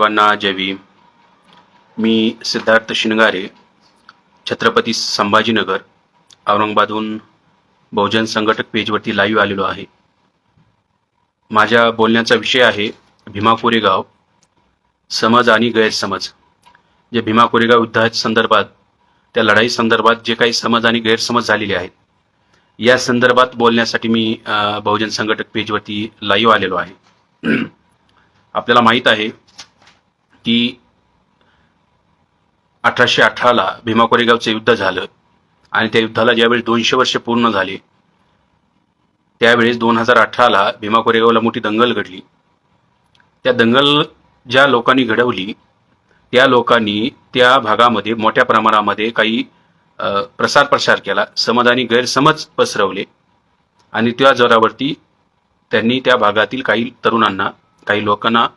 सर्वांना जय भीम. मी सिद्धार्थ शिनगारे, छत्रपती संभाजीनगर, औरंगाबादहून बहुजन संघटक पेजवरती लाईव्ह आलेलो आहे. माझ्या बोलण्याचा विषय आहे भीमा कोरेगाव, समज आणि गैरसमज. जे भीमा कोरेगाव युद्धासंदर्भात, त्या लढाई संदर्भात जे काही समज आणि गैरसमज झालेले आहेत, या संदर्भात बोलण्यासाठी मी बहुजन संघटक पेजवरती लाईव्ह आलेलो आहे. आपल्याला माहीत आहे की 1818ला भीमा कोरेगावचं युद्ध झालं आणि त्या युद्धाला ज्यावेळी 200 वर्ष पूर्ण झाले, त्यावेळेस 2018ला भीमा कोरेगावला मोठी दंगल घडली. त्या दंगल ज्या लोकांनी घडवली, त्या लोकांनी त्या भागामध्ये मोठ्या प्रमाणामध्ये काही प्रसार केला, समज आणि गैरसमज पसरवले आणि त्या जोरावरती त्यांनी त्या भागातील काही तरुणांना, काही लोकांना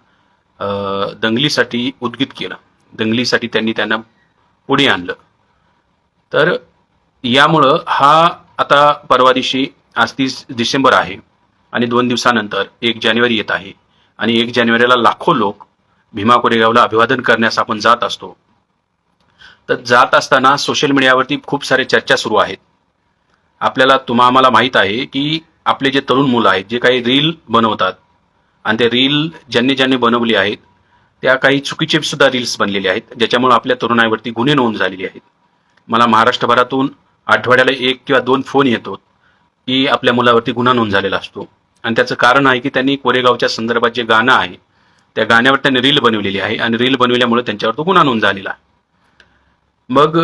दंगलीसाठी उद्युक्त केलं. दंगलीसाठी त्यांना पुढे आणलं. तर यामुळं हा आता परवा दिवशी आज 30 डिसेंबर आहे आणि 2 दिवसानंतर 1 जानेवारी येत आहे आणि 1 जानेवारीला लाखो लोक भीमा कोरेगावला अभिवादन करण्यास आपण जात असतो. तर जात असताना सोशल मीडियावरती खूप सारे चर्चा सुरू आहेत. आम्हाला माहीत आहे की आपले जे तरुण मुलं आहेत, जे काही रील बनवतात आणि ते रील ज्यांनी बनवली आहेत, त्या काही चुकीचे सुद्धा रील्स बनलेले आहेत, ज्याच्यामुळे आपल्या तरुणाईवरती गुन्हे नोंद झालेले आहेत. मला महाराष्ट्रभरातून आठवड्याला 1 किंवा 2 फोन येतो की आपल्या मुलावरती गुन्हा नोंद झालेला असतो आणि त्याचं कारण आहे की त्यांनी कोरेगावच्या संदर्भात जे गाणं आहे, त्या गाण्यावर त्यांनी रील बनवलेली आहे आणि रील बनवल्यामुळे त्यांच्यावर तो गुन्हा नोंद झालेला आहे. मग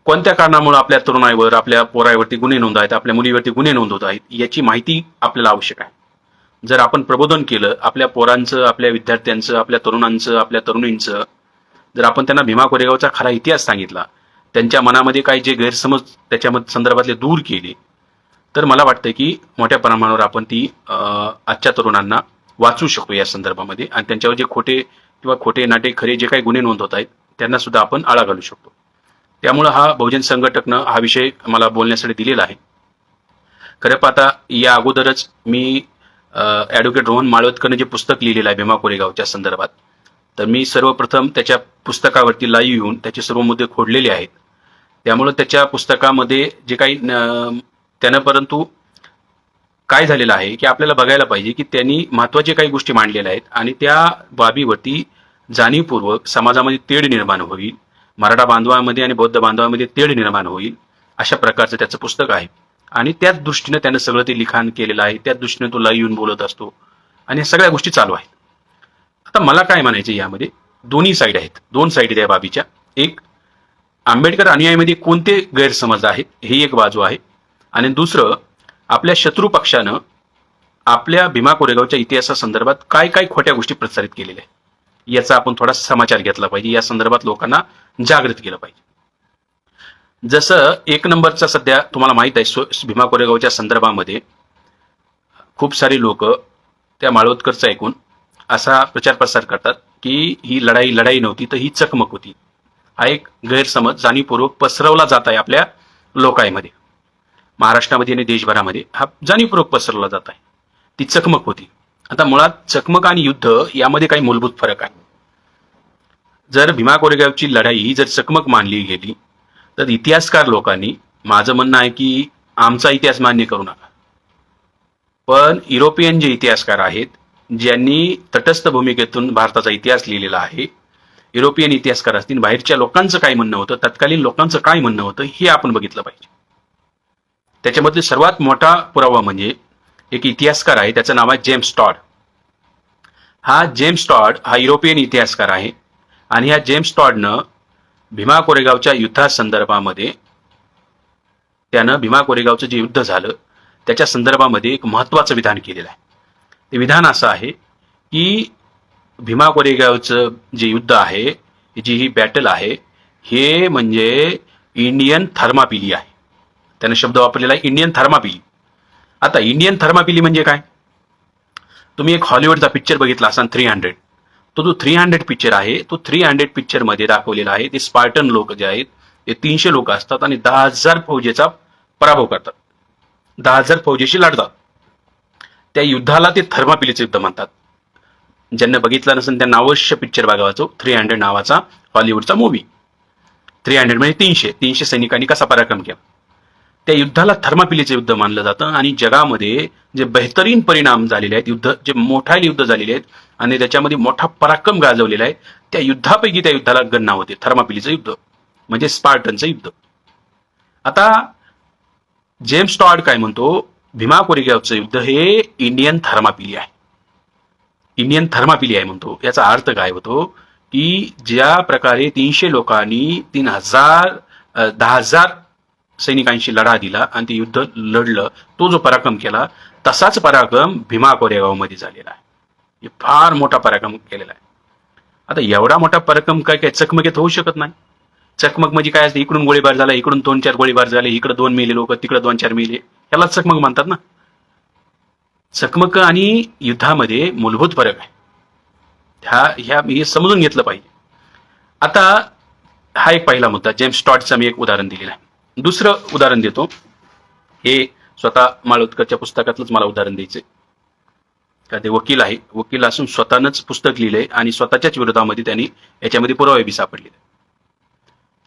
कोणत्या कारणामुळे आपल्या तरुणाईवर, आपल्या पोरावरती गुन्हे नोंद आहेत, आपल्या मुलीवरती गुन्हे नोंद होत आहेत, याची माहिती आपल्याला आवश्यक आहे. जर आपण प्रबोधन केलं आपल्या पोरांचं, आपल्या विद्यार्थ्यांचं, आपल्या तरुणांचं, आपल्या तरुणींचं, जर आपण त्यांना भीमा कोरेगावचा खरा इतिहास सांगितला, त्यांच्या मनामध्ये काही जे गैरसमज त्याच्यामध्ये संदर्भातले दूर केले, तर मला वाटतं की मोठ्या प्रमाणावर आपण ती आजच्या तरुणांना वाचू शकतो या संदर्भामध्ये आणि त्यांच्यावर जे खोटे नाटे खरे जे काही गुन्हे नोंद होत आहेत, त्यांना सुद्धा आपण आळा घालू शकतो. त्यामुळं हा बहुजन संघटकनं हा विषय मला बोलण्यासाठी दिलेला आहे. खरं पाहता या अगोदरच मी ॲडव्होकेट रोहन माळवतकरने जे पुस्तक लिहिलेलं आहे भीमा कोरेगावच्या संदर्भात, तर मी सर्वप्रथम त्याच्या पुस्तकावरती लाईव्ह येऊन त्याचे सर्व मुद्दे खोडलेले आहेत. त्यामुळं त्याच्या पुस्तकामध्ये जे काही त्यानं, परंतु काय झालेलं आहे की आपल्याला बघायला पाहिजे की त्यांनी महत्त्वाचे काही गोष्टी मांडलेल्या आहेत आणि त्या बाबीवरती जाणीवपूर्वक समाजामध्ये तेढ निर्माण होईल, मराठा बांधवांमध्ये आणि बौद्ध बांधवांमध्ये तेढ निर्माण होईल, अशा प्रकारचं त्याचं पुस्तक आहे. आणि त्याच दृष्टीने त्यानं सगळं ते लिखाण केलेलं आहे, त्याच दृष्टीने तो लाईव्ह येऊन बोलत असतो आणि या सगळ्या गोष्टी चालू आहेत. आता मला काय म्हणायचं, यामध्ये दोन्ही साईड आहेत, 2 साईड त्या बाबीच्या. एक, आंबेडकर अनुयायीमध्ये कोणते गैरसमज आहेत ही एक बाजू आहे आणि दुसरं, आपल्या शत्रू पक्षानं आपल्या भीमा कोरेगावच्या इतिहासासंदर्भात काय काय खोट्या गोष्टी प्रसारित केलेल्या आहेत, याचा आपण थोडा समाचार घेतला पाहिजे. या संदर्भात लोकांना जागृत केलं पाहिजे. जसं 1 नंबरचा सध्या तुम्हाला माहित आहे, भीमा कोरेगावच्या संदर्भामध्ये खूप सारी लोक त्या माळवतकरचं ऐकून असा प्रचार प्रसार करतात की ही लढाई नव्हती, तर ही चकमक होती. हा एक गैरसमज जाणीवपूर्वक पसरवला जात आहे आपल्या लोकांमध्ये, महाराष्ट्रामध्ये आणि देशभरामध्ये हा जाणीवपूर्वक पसरवला जात आहे. ती चकमक होती. आता मुळात चकमक आणि युद्ध यामध्ये काही मूलभूत फरक आहे. जर भीमा कोरेगावची लढाई ही जर चकमक मानली गेली, तर इतिहासकार लोकांनी, माझं म्हणणं आहे की आमचा इतिहास मान्य करू नका, पण युरोपियन जे इतिहासकार आहेत, ज्यांनी तटस्थ भूमिकेतून भारताचा इतिहास लिहिलेला आहे, युरोपियन इतिहासकार असतील, बाहेरच्या लोकांचं काय म्हणणं होतं, तत्कालीन लोकांचं काय म्हणणं होतं, हे आपण बघितलं पाहिजे. त्याच्यामध्ये सर्वात मोठा पुरावा म्हणजे एक इतिहासकार आहे, त्याचं नाव आहे जेम्स टॉड. हा जेम्स टॉड हा युरोपियन इतिहासकार आहे आणि ह्या जेम्स टॉडनं भीमा कोरेगावच्या युद्धासंदर्भामध्ये, त्यानं भीमा कोरेगावचं जे युद्ध झालं त्याच्या संदर्भामध्ये एक महत्त्वाचं विधान केलेलं आहे. ते विधान असं आहे की भीमा कोरेगावचं जे युद्ध आहे, जी ही बॅटल आहे, हे म्हणजे इंडियन थर्मापिली आहे. त्यानं शब्द वापरलेला आहे इंडियन थर्मापिली. आता इंडियन थर्मापिली म्हणजे काय? तुम्ही एक हॉलिवूडचा पिक्चर बघितला असाल 300. तो जो 300 पिक्चर आहे, तो 300 पिक्चरमध्ये दाखवलेला आहे ते स्पार्टन लोक जे आहेत, ते 300 लोक असतात आणि 10,000 फौजेचा पराभव करतात, 10,000 फौजेशी लढतात. त्या युद्धाला ते थर्मापिलीचं युद्ध म्हणतात. ज्यांना बघितला नसेल त्यांना अवश्य पिक्चर बघावाचो. 300 नावाचा हॉलिवूडचा मूवी. 300 म्हणजे 300 सैनिकांनी कसा पराक्रम केला. त्या युद्धाला थर्मापिलीचं युद्ध मानलं जातं आणि जगामध्ये जे बेहतरीन परिणाम झालेले आहेत, युद्ध जे मोठा युद्ध झालेले आहेत आणि त्याच्यामध्ये मोठा पराक्रम गाजवलेला आहे, त्या युद्धापैकी त्या युद्धाला गणना होते थर्मापिलीचं युद्ध म्हणजे स्पार्टनचं युद्ध. आता जेम्स टॉड काय म्हणतो, भीमा कोरेगावचं युद्ध हे इंडियन थर्मापिली आहे. इंडियन थर्मापिली आहे म्हणतो. याचा अर्थ काय होतो की ज्या प्रकारे 300 लोकांनी 10,000 सैनिकांशी लढा दिला आणि ते युद्ध लढलं, तो जो पराक्रम केला तसाच पराक्रम भीमा कोरेगावमध्ये झालेला आहे. हे फार मोठा पराक्रम केलेला आहे. आता एवढा मोठा पराक्रम काय चकमकीत होऊ शकत नाही. चकमक म्हणजे काय असते, इकडून गोळीबार झाला, इकडून 2-4 गोळीबार झाले, इकडे 2 मेले लोक, तिकडे 2-4 मेले, याला चकमक म्हणतात ना. चकमक आणि युद्धामध्ये मूलभूत फरक आहे. हे समजून घेतलं पाहिजे. आता हा एक पहिला मुद्दा, जेम्स टॉडचं मी एक उदाहरण दिलेलं आहे. दुसरं उदाहरण देतो. हे स्वतः माळोदकरच्या पुस्तकातलंच मला उदाहरण द्यायचंय. का ते वकील आहे, वकील असून स्वतःनंच पुस्तक लिहिलंय आणि स्वतःच्याच विरोधामध्ये त्यांनी याच्यामध्ये पुरावे बी सापडलेले.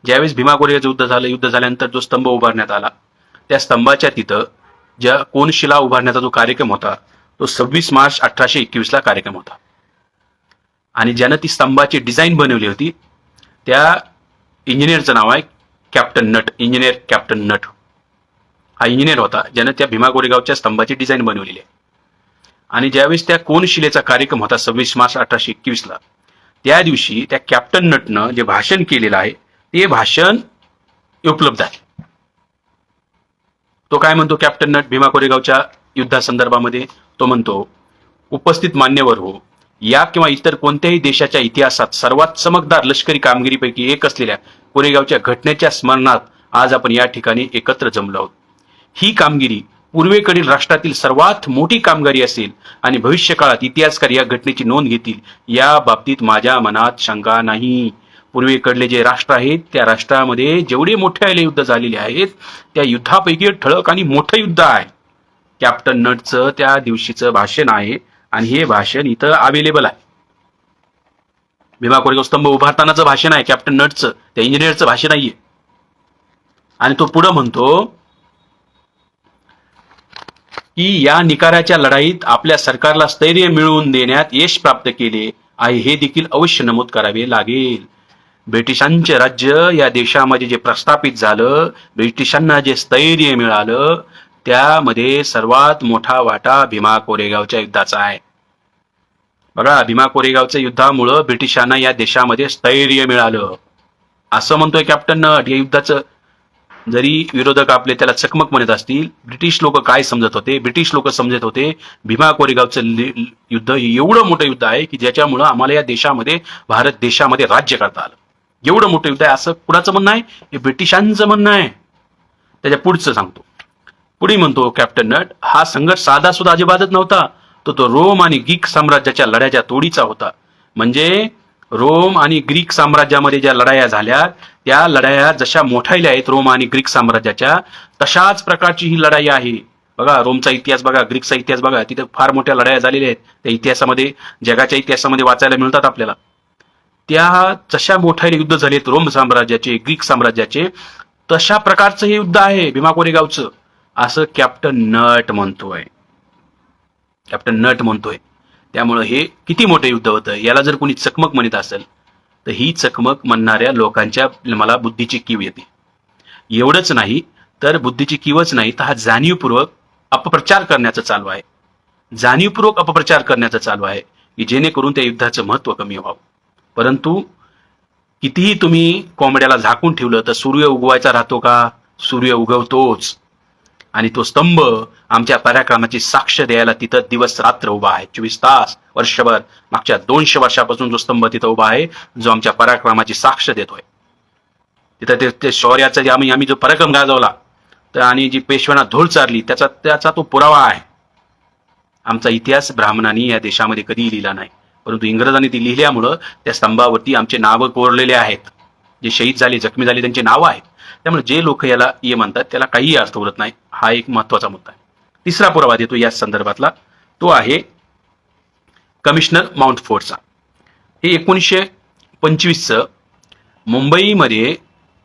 ज्यावेळेस भीमा कोरेगावचं युद्ध झालं, युद्ध झाल्यानंतर जो स्तंभ उभारण्यात आला, त्या स्तंभाच्या तिथं ज्या कोनशिला उभारण्याचा जो कार्यक्रम होता तो 26 मार्च 1821 कार्यक्रम होता. आणि ज्यानं ती स्तंभाची डिझाईन बनवली होती त्या इंजिनियरचं नाव आहे captain Nut. Engineer captain Nut हा इंजिनियर होता ज्यानं त्या भीमा कोरेगावच्या स्तंभाची डिझाईन बनवलेली आहे. आणि ज्यावेळेस त्या कोनशिलेचा कार्यक्रम होता 26 मार्च 1821 त्या दिवशी त्या कॅप्टन नटनं जे भाषण केलेलं आहे ते भाषण उपलब्ध आहे. तो काय म्हणतो कॅप्टन नट भीमा कोरेगावच्या युद्धासंदर्भामध्ये? तो म्हणतो, उपस्थित मान्यवर हो, या किंवा इतर कोणत्याही देशाच्या इतिहासात सर्वात चमकदार लष्करी कामगिरीपैकी एक असलेल्या कोरेगावच्या घटनेच्या स्मरणात आज आपण या ठिकाणी एकत्र जमलो आहोत. ही कामगिरी पूर्वेकडील राष्ट्रातील सर्वात मोठी कामगिरी असेल आणि भविष्यकाळात इतिहासकार या घटनेची नोंद घेतील या बाबतीत माझ्या मनात शंका नाही. पूर्वेकडले जे राष्ट्र आहेत त्या राष्ट्रामध्ये जेवढे मोठे युद्ध झालेले आहेत त्या युद्धापैकी ठळक आणि मोठं युद्ध आहे. कॅप्टन नटचं त्या दिवशीचं भाषण आहे आणि हे भाषण इथं अवेलेबल आहे. भीमा कोरेगाव स्तंभ उभारतानाचं भाषण आहे कॅप्टन नटचं, त्या इंजिनियरचं भाषण नाहीये. आणि तो पुढे म्हणतो की या निकाराच्या लढाईत आपल्या सरकारला स्थैर्य मिळवून देण्यात यश प्राप्त केले आहे हे देखील अवश्य नमूद करावे लागेल. ब्रिटिशांचे राज्य या देशामध्ये जे प्रस्थापित झालं, ब्रिटिशांना जे स्थैर्य मिळालं त्यामध्ये सर्वात मोठा वाटा भीमा कोरेगावच्या युद्धाचा आहे. बघा, भीमा कोरेगावच्या युद्धामुळं ब्रिटिशांना या देशामध्ये स्थैर्य मिळालं असं म्हणतोय कॅप्टन नट. या युद्धाचं जरी विरोधक आपले त्याला चकमक म्हणत असतील, ब्रिटिश लोक काय समजत होते? ब्रिटिश लोक समजत होते भीमा कोरेगावचं युद्ध एवढं मोठं युद्ध आहे की ज्याच्यामुळं आम्हाला या देशामध्ये, भारत देशामध्ये राज्य करता आलं. एवढं मोठं युद्ध आहे असं कुणाचं म्हणणं आहे? हे ब्रिटिशांचं म्हणणं आहे. त्याच्या पुढचं सांगतो. पुढे म्हणतो कॅप्टन नट, हा संघर्ष साधा सुद्धा अजिबातच नव्हता. तो रोम आणि ग्रीक साम्राज्याच्या लढ्याच्या तोडीचा होता. म्हणजे रोम आणि ग्रीक साम्राज्यामध्ये ज्या लढाया झाल्या त्या लढाया जशा मोठायल्या आहेत रोम आणि ग्रीक साम्राज्याच्या, तशाच प्रकारची ही लढाई आहे. बघा, रोमचा इतिहास बघा, ग्रीकचा इतिहास बघा, तिथे फार मोठ्या लढाया झालेल्या आहेत. त्या इतिहासामध्ये, जगाच्या इतिहासामध्ये वाचायला मिळतात आपल्याला. त्या जशा मोठ्या युद्ध झालेत रोम साम्राज्याचे, ग्रीक साम्राज्याचे, तशा प्रकारचं हे युद्ध आहे भीमा कोरेगावचं असं कॅप्टन नट म्हणतोय. कॅप्टन नट म्हणतोय. त्यामुळं हे किती मोठं युद्ध होतं. याला जर कोणी चकमक म्हणत असेल तर ही चकमक म्हणणाऱ्या लोकांच्या मला बुद्धीची कीव येते. एवढंच नाही तर बुद्धीची कीवच नाही तर हा जाणीवपूर्वक अपप्रचार करण्याचं चालू आहे. जाणीवपूर्वक अपप्रचार करण्याचं चालू आहे की जेणेकरून त्या युद्धाचं महत्व कमी व्हावं. परंतु कितीही तुम्ही कोंबड्याला झाकून ठेवलं तर सूर्य उगवायचा राहतो का? सूर्य उगवतोच. आणि तो स्तंभ आमच्या पराक्रमाची साक्ष द्यायला तिथं दिवस रात्र उभा आहे, 24 तास, वर्षभर. मागच्या 200 वर्षापासून जो स्तंभ तिथं उभा आहे जो आमच्या पराक्रमाची साक्ष देतोय. तिथं ते शौर्याचा जे आम्ही जो पराक्रम गाजवला तर आणि जी पेशव्यांना धूळ चारली त्याचा तो पुरावा आहे. आमचा इतिहास ब्राह्मणांनी या देशामध्ये कधीही लिहिला नाही, परंतु इंग्रजांनी ती लिहिल्यामुळं त्या स्तंभावरती आमचे नावं कोरलेले आहेत. जे शहीद झाले, जखमी झाले त्यांचे नावं आहेत. त्यामुळे जे लोक याला ये म्हणतात त्याला काहीही अर्थ उरत नाही. हा एक महत्वाचा मुद्दा आहे. तिसरा पुरावा देतो या संदर्भातला, तो आहे कमिशनर माउंटफोर्टचा. हे 1925चं मुंबईमध्ये,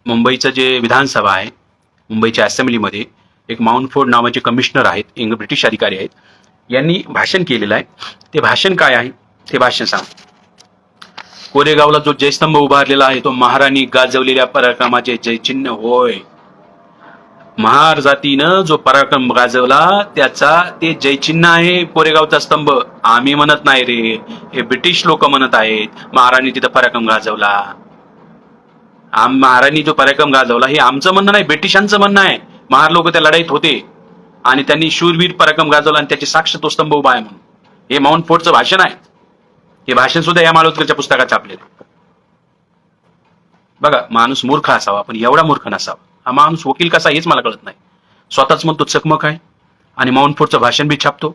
मुंबईचं जे विधानसभा आहे, मुंबईच्या असेंब्लीमध्ये एक माउंटफोर्ट नावाचे कमिशनर आहेत, ब्रिटिश अधिकारी आहेत, यांनी भाषण केलेलं आहे. ते भाषण काय आहे ते भाषण सांग. कोरेगावला जो जयस्तंभ उभारलेला आहे तो महाराणी गाजवलेल्या पराक्रमाचे जयचिन्ह होय. महार जातीनं जो पराक्रम गाजवला त्याचा ते जयचिन्ह आहे कोरेगावचा स्तंभ. आम्ही म्हणत नाही रे, हे ब्रिटिश लोक म्हणत आहेत महाराणी तिथं पराक्रम गाजवला. महाराणी जो पराक्रम गाजवला हे आमचं म्हणणं नाही, ब्रिटिशांचं म्हणणं आहे. महार लोक त्या लढाईत होते आणि त्यांनी शूरवीर पराक्रम गाजवला आणि त्याची साक्ष तो स्तंभ उभा आहे म्हणून. हे माउंट फोर्टचं भाषण आहे. हे भाषण सुद्धा या माळोदकरच्या पुस्तकात छापलेलं. बघा, माणूस मूर्ख असावा पण एवढा मूर्ख नसावा. हा माणूस वकील कसा हेच मला कळत नाही. स्वतःच म्हणतो चकमक आहे आणि माउंट फोर्टचं भाषण बी छापतो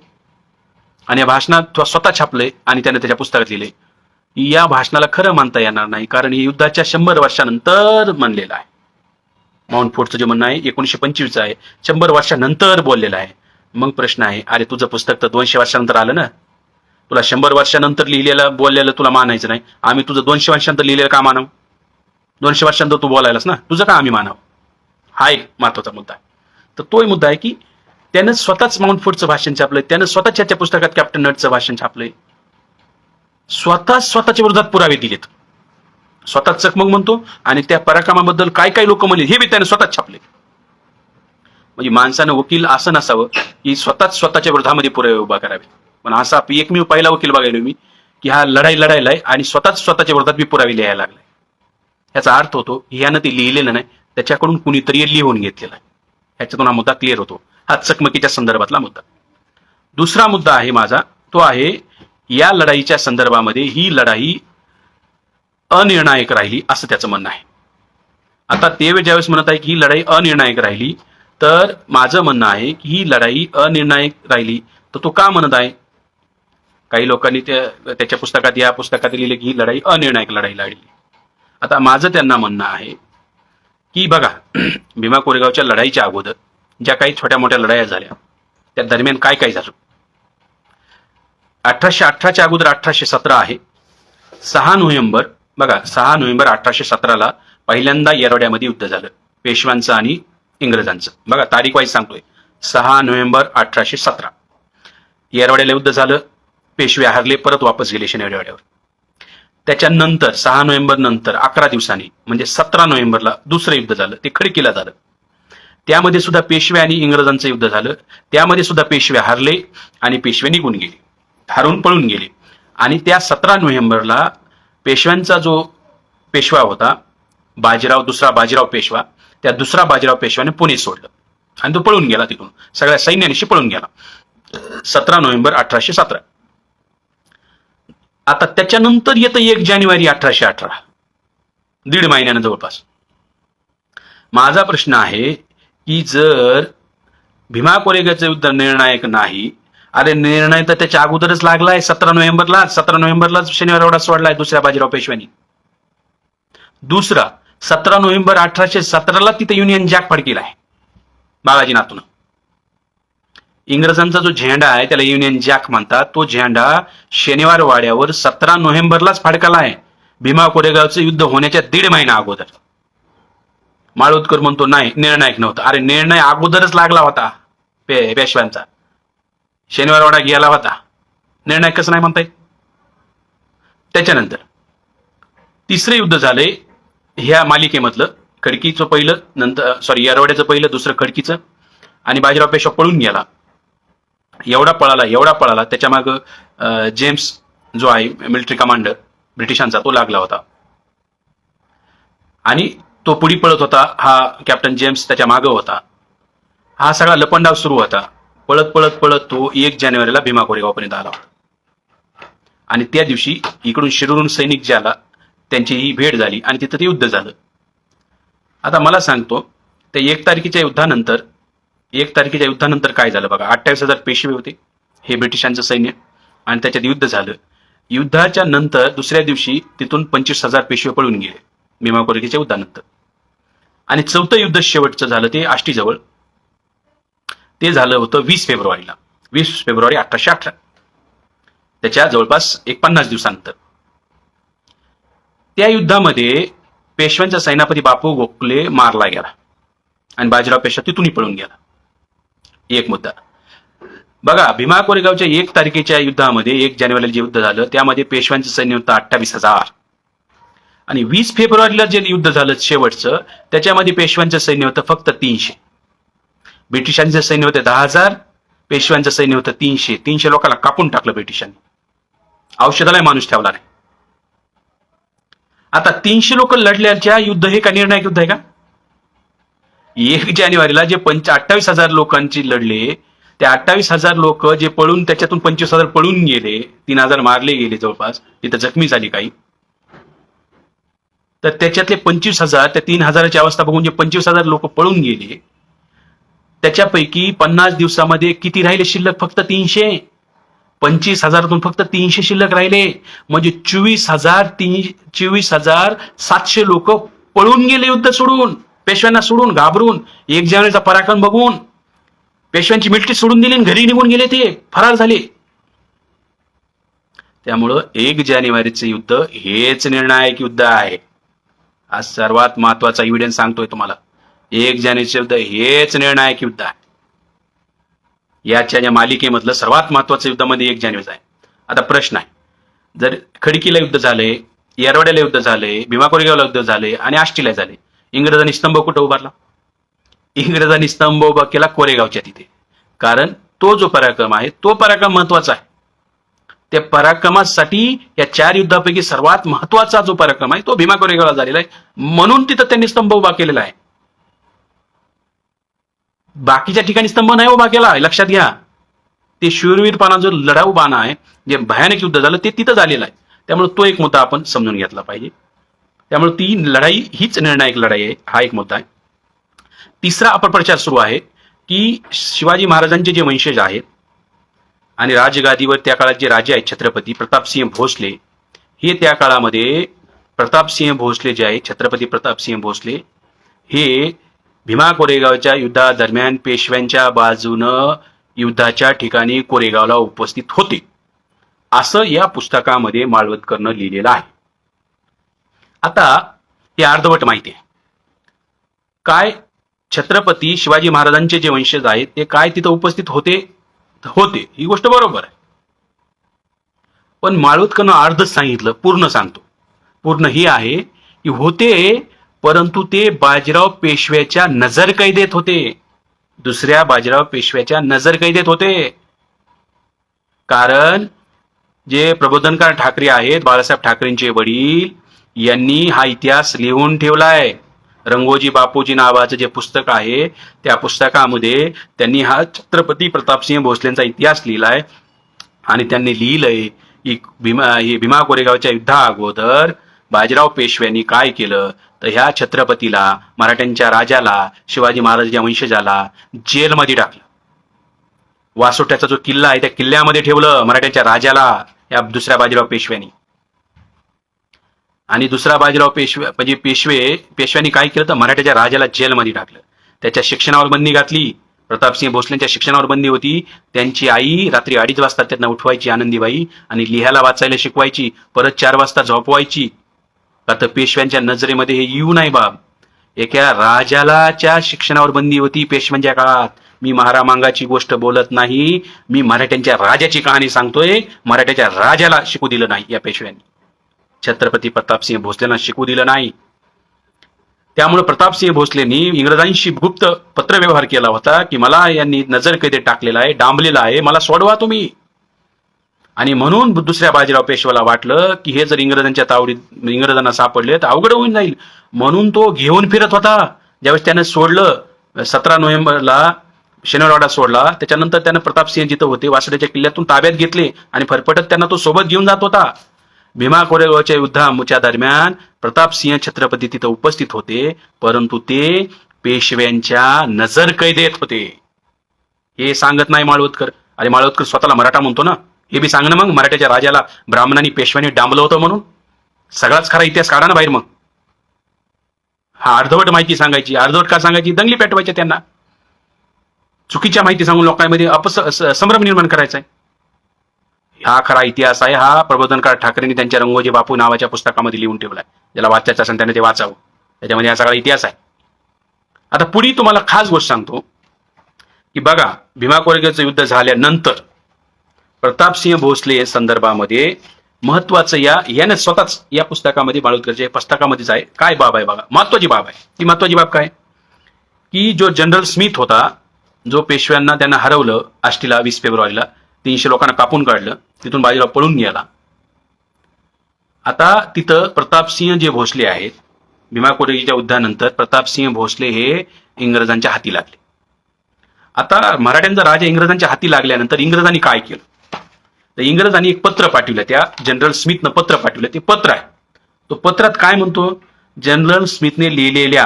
आणि या भाषणात स्वतः छापलंय आणि त्याने त्याच्या पुस्तकात लिहिले. या भाषणाला खरं मानता येणार नाही कारण हे युद्धाच्या 100 वर्षानंतर म्हणलेलं आहे. माउंट फोर्टचं जे म्हणणं आहे 1925 आहे, 100 वर्षानंतर बोललेलं आहे. मग प्रश्न आहे, अरे तुझं पुस्तक तर 200 वर्षानंतर आलं ना, तुला 100 वर्षानंतर लिहिलेलं बोललेलं तुला मानायचं नाही. आम्ही तुझं 200 वर्षानंतर लिहिलेलं का मानव? 200 वर्षानंतर तू बोलायलास ना, तुझं का आम्ही मानावं? हा एक महत्वाचा मुद्दा आहे. तर तोही मुद्दा आहे की त्यानं स्वतःच माउंट फोर्टचं भाषण छापलंय, त्यानं स्वतःच्या पुस्तकात कॅप्टन नटचं भाषण छापलंय, स्वतःच्या विरोधात पुरावे दिलेत, स्वतःच चकमक म्हणतो आणि त्या पराक्रमाबद्दल काय काय लोक म्हणले हे बी त्याने स्वतःच छापले. म्हणजे माणसानं वकील असं नसावं की स्वतःच्या विरोधामध्ये पुरावे उभा करावे. पण असा एकमेव पहिला वकील बघायलो मी की हा लढायलाय आणि स्वतःच्या विरोधात बी पुरावे लिहायला लागलाय. याचा अर्थ होतो ह्यानं ते लिहिलेलं नाही, त्याच्याकडून कुणीतरी लिहून घेतलेला आहे. ह्याच्यातून हा मुद्दा क्लिअर होतो. हा चकमकीच्या संदर्भातला मुद्दा. दुसरा मुद्दा आहे माझा, तो आहे या लढाईच्या संदर्भामध्ये ही लढाई अनिर्णायक राहिली असं त्याचं म्हणणं आहे. आता ते ज्यावेळेस म्हणत आहे की ही लढाई अनिर्णायक राहिली, तर माझं म्हणणं आहे की ही लढाई अनिर्णायक राहिली तर तो का म्हणत आहे? काही लोकांनी त्याच्या पुस्तकात, या पुस्तकात लिहिले की ही लढाई अनिर्णायक लढाई लढली. आता माझं त्यांना म्हणणं आहे की बघा, भीमा कोरेगावच्या लढाईच्या अगोदर ज्या काही छोट्या मोठ्या लढाया झाल्या त्या दरम्यान काय काय झालं. 1818च्या अगोदर 1817 आहे. 6 नोव्हेंबर, बघा 6 नोव्हेंबर 1817ला पहिल्यांदा येरवड्यामध्ये युद्ध झालं पेशव्यांचं आणि इंग्रजांचं. बघा तारीख वाईज सांगतोय, 6 नोव्हेंबर 1817 येरवड्याला युद्ध झालं. पेशवे हारले, परत वापस गेले शनिवारवाड्यावर. त्याच्यानंतर 6 नोव्हेंबर नंतर 11 दिवसांनी म्हणजे 17 नोव्हेंबरला दुसरं युद्ध झालं, ते खडकीला झालं. त्यामध्ये सुद्धा पेशवे आणि इंग्रजांचं युद्ध झालं. त्यामध्ये सुद्धा पेशवे हारले आणि पेशवे निघून गेले, हारून पळून गेले. आणि त्या 17 नोव्हेंबरला पेशव्यांचा जो पेशवा होता बाजीराव, दुसरा बाजीराव पेशवा, त्या दुसरा बाजीराव पेशव्याने पुणे सोडलं आणि तो पळून गेला तिथून, सगळ्या सैन्यानिशी पळून गेला. 17 नोव्हेंबर 1817. आता त्याच्यानंतर येतं 1 जानेवारी 1818, 1.5 महिन्यानं जवळपास. माझा प्रश्न आहे की जर भीमा कोरेगावचं युद्ध निर्णायक नाही, अरे निर्णय तर त्याच्या अगोदरच लागलाय 17 नोव्हेंबरलाच शनिवारवाडा सोडलाय दुसऱ्या बाजीराव पेशव्यांनी. दुसरा 17 नोव्हेंबर 1817ला तिथे युनियन जॅक फडकेलाय बाळाजी नातून. इंग्रजांचा जो झेंडा आहे त्याला युनियन जॅक म्हणतात, तो झेंडा शनिवार वाड्यावर 17 नोव्हेंबरलाच फडकला आहे, भीमा कोरेगावचं युद्ध होण्याच्या 1.5 महिना अगोदर. माळोदकर म्हणतो नाही निर्णायक नव्हता. अरे निर्णय अगोदरच लागला होता पेशव्यांचा, शनिवार वाडा गेला होता, निर्णय कसं नाही म्हणता येईल. त्याच्यानंतर तिसरं युद्ध झालंय ह्या मालिकेमधलं, खडकीचं पहिलं, नंतर येरवड्याचं पहिलं, दुसरं खडकीचं. आणि बाजीराव पेशवा पळून गेला, एवढा पळाला त्याच्या माग जेम्स जो आहे मिलिटरी कमांडर ब्रिटिशांचा, तो लागला होता आणि तो पुढे पळत होता. हा कॅप्टन जेम्स त्याच्या मागं होता. हा सगळा लपंडाव सुरू होता. पळत तो 1 जानेवारीला भीमा कोरेगावपर्यंत आला आणि त्या दिवशी इकडून शिरूरून सैनिक जे आला त्यांची ही भेट झाली आणि तिथं ते युद्ध झालं. आता मला सांगतो, त्या 1 तारखेच्या युद्धानंतर काय झालं बघा. 28,000 पेशवे होते हे ब्रिटिशांचं सैन्य आणि त्याच्यात युद्ध झालं. युद्धाच्या नंतर दुसऱ्या दिवशी तिथून 25,000 पेशवे पळून गेले भीमा कोरेगावच्या युद्धानंतर. आणि चौथं युद्ध शेवटचं झालं ते आष्टीजवळ, ते झालं होतं 20 फेब्रुवारी 1818. त्याच्या जवळपास 50 दिवसानंतर. त्या युद्धामध्ये पेशव्यांचा सेनापती बापू गोखले मारला गेला आणि बाजीराव पेशवा तिथूनही पळून गेला. एक मुद्दा बघा, भीमा कोरेगावच्या 1 तारखेच्या युद्धामध्ये 1 जानेवारीला जे युद्ध झालं त्यामध्ये पेशव्यांचं सैन्य होतं 28,000 आणि 20 फेब्रुवारीला जे युद्ध झालं शेवटचं त्याच्यामध्ये पेशव्यांचं सैन्य होतं फक्त 300. ब्रिटिशांचं सैन्य होतं 10,000, पेशव्यांचं सैन्य होतं 300. 300 लोकांना कापून टाकलं ब्रिटिशांनी, औषधाला माणूस ठेवला नाही. आता 300 लोक लढल्याच्या युद्ध हे का निर्णायक युद्ध आहे का? 1 जानेवारीला जे 28,000 लोकांची लढले, ते 28,000 लोक जे पळून त्याच्यातून 25,000 पळून गेले, 3,000 मारले गेले, जवळपास तिथं जखमी झाली काही, तर त्याच्यातले 25,000 त्या 3,000ची अवस्था बघून जे 25,000 लोक पळून गेले त्याच्यापैकी 50 दिवसामध्ये किती राहिले शिल्लक? फक्त 300. 25,000तून फक्त 300 शिल्लक राहिले, म्हणजे 24,700 लोक पळून गेले युद्ध सोडून, पेशव्यांना सोडून, घाबरून. 1 जानेवारीचा पराक्रम बघून पेशव्यांची मिलिटरी सोडून दिली, घरी निघून गेले, ते फरार झाले. त्यामुळं 1 जानेवारीचे युद्ध हेच निर्णायक युद्ध आहे. आज सर्वात महत्वाचा एव्हिडन्स सांगतोय तुम्हाला. 1 जानेवारीचे युद्ध हेच निर्णायक युद्ध आहे. याच्या मालिकेमधलं सर्वात महत्वाचं युद्धामध्ये 1 जानेवारी आहे. आता प्रश्न आहे, जर खडकीला युद्ध झाले, येरवड्याला युद्ध झाले, भीमा कोरेगावला युद्ध झाले आणि आष्टीला झाले, इंग्रजांनी स्तंभ कुठं उभारला? इंग्रजांनी स्तंभ उभा केला कोरेगावच्या तिथे. कारण तो जो पराक्रम आहे तो पराक्रम महत्वाचा आहे. त्या पराक्रमासाठी या 4 युद्धापैकी सर्वात महत्वाचा जो पराक्रम आहे तो भीमा कोरेगावला झालेला आहे, म्हणून तिथं त्यांनी स्तंभ उभा केलेला आहे. बाकीच्या ठिकाणी स्तंभ नाही उभा केला, लक्षात घ्या. ते शूरवीरपणा जो लढाऊ बाणा आहे, जे भयानक युद्ध झालं ते तिथं झालेलं आहे. त्यामुळे तो एक मुद्दा आपण समजून घेतला पाहिजे. त्यामुळे ती लढाई हीच निर्णायक लढाई आहे, हा एक मुद्दा आहे. तिसरा अपप्रचार सुरू आहे की शिवाजी महाराजांचे जे वंशज आहेत आणि राजगादीवर त्या काळात जे राजे आहेत छत्रपती प्रतापसिंह भोसले, हे त्या काळामध्ये प्रतापसिंह भोसले जे आहेत, छत्रपती प्रतापसिंह भोसले हे भीमा कोरेगावच्या युद्धादरम्यान पेशव्यांच्या बाजूनं युद्धाच्या ठिकाणी कोरेगावला उपस्थित होते, असं या पुस्तकामध्ये माळवदकरनं लिहिलेलं आहे. आता हे अर्धवट माहिती आहे. काय छत्रपती शिवाजी महाराजांचे जे वंशज आहेत ते काय तिथं उपस्थित होते? ही गोष्ट बरोबर आहे. पण माळवदकरनं अर्धच सांगितलं, पूर्ण सांगतो. पूर्ण ही आहे की होते, परंतु ते बाजीराव पेशव्याच्या नजरकैदेत होते. दुसऱ्या बाजीराव पेशव्याच्या नजरकैदेत होते. कारण जे प्रबोधनकार ठाकरे आहेत, बाळासाहेब ठाकरेंचे वडील, यांनी हा इतिहास लिहून ठेवलाय. रंगोजी बापूजी नावाचं जे पुस्तक आहे त्या पुस्तकामध्ये त्यांनी हा छत्रपती प्रतापसिंह भोसलेंचा इतिहास लिहिलाय आणि त्यांनी लिहिलंय की भीमा कोरेगावच्या युद्धा अगोदर बाजीराव पेशव्यांनी काय केलं, तर ह्या छत्रपतीला, मराठ्यांच्या राजाला, शिवाजी महाराजांच्या वंशजाला जेलमध्ये टाकलं. वासोट्याचा जो किल्ला आहे त्या किल्ल्यामध्ये ठेवलं मराठ्यांच्या राजाला, या दुसऱ्या बाजीराव पेशव्यांनी. आणि दुसरा बाजीराव म्हणजे पेशव्यांनी काय केलं, तर मराठ्याच्या राजाला जेलमध्ये टाकलं. त्याच्या शिक्षणावर बंदी घातली. प्रतापसिंह भोसलेंच्या शिक्षणावर बंदी होती. त्यांची आई रात्री 2:30 वाजता त्यांना उठवायची, आनंदीबाई, आणि लिहायला वाचायला शिकवायची. परत 4 वाजता झोपवायची. का तर पेशव्यांच्या नजरेमध्ये हे येऊ नाही बाब. एका राजालाच्या शिक्षणावर बंदी होती पेशव्यांच्या काळात. मी महारामांगाची गोष्ट बोलत नाही, मी मराठ्यांच्या राजाची कहाणी सांगतोय. मराठ्याच्या राजाला शिकू दिलं नाही या पेशव्यांनी, छत्रपती प्रतापसिंह भोसलेंना शिकू दिलं नाही. त्यामुळे प्रतापसिंह भोसलेंनी इंग्रजांशी गुप्त पत्रव्यवहार केला होता की मला यांनी नजरकैदेत टाकलेला आहे, डांबलेला आहे, मला सोडवा तुम्ही. आणि म्हणून दुसऱ्या बाजीराव पेशवाला वाटलं की हे जर इंग्रजांच्या तावडीत इंग्रजांना सापडले तर अवघड होऊन जाईल, म्हणून तो घेऊन फिरत होता. ज्यावेळेस त्यानं सोडलं 17 नोव्हेंबरला शनिवारवाडा सोडला, त्याच्यानंतर त्यानं प्रतापसिंह जिथं होते वासड्याच्या किल्ल्यातून ताब्यात घेतले आणि फरफटत त्यांना तो सोबत घेऊन जात होता. भीमा कोरेगावच्या युद्धाच्या दरम्यान प्रतापसिंह छत्रपती तिथं उपस्थित होते, परंतु ते पेशव्यांच्या नजरकैदेत होते. हे सांगत नाही माळवदकर. अरे माळवदकर स्वतःला मराठा म्हणतो ना, हे बी सांग ना मग. मराठ्याच्या राजाला ब्राह्मणांनी पेशव्यांनी डांबलं होतं म्हणून सगळाच खरा इतिहास काढा ना बाहेर. मग हा अर्धवट माहिती सांगायची. अर्धवट का सांगायची? दंगली पेटवायच्या त्यांना, चुकीच्या माहिती सांगून लोकांमध्ये संभ्रम निर्माण करायचा आहे. हा खरा इतिहास आहे. हा प्रबोधनकार ठाकरेंनी त्यांच्या रंगोजी बापू नावाच्या पुस्तकामध्ये लिहून ठेवलाय. ज्याला वाचायचं असेल त्याने ते वाचावं. त्याच्यामध्ये हा सगळा इतिहास आहे. आता पुढे तुम्हाला खास गोष्ट सांगतो की बघा, भीमा कोरेगावचं युद्ध झाल्यानंतर प्रतापसिंह भोसले संदर्भामध्ये महत्वाचं याने स्वतःच या पुस्तकामध्ये, माळोदकरच्या पुस्तकामध्येच आहे. काय बाब आहे बघा, महत्वाची बाब आहे. ती महत्वाची बाब काय की जो जनरल स्मिथ होता, जो पेशव्यांना त्यांना हरवलं आष्टीला 20 फेब्रुवारीला, 300 लोकांना कापून काढलं, तिथून बाजीराव पळून गेला. आता तिथं प्रतापसिंह जे भोसले आहेत, भीमा कोरेगावच्या युद्धानंतर प्रतापसिंह भोसले हे इंग्रजांच्या हाती लागले. आता मराठ्यांचा राजा इंग्रजांच्या हाती लागल्यानंतर इंग्रजांनी काय केलं, तर इंग्रजांनी एक पत्र पाठवलं. त्या जनरल स्मिथनं पत्र पाठवलं. ते पत्र आहे. तो पत्रात काय म्हणतो, जनरल स्मिथने लिहिलेल्या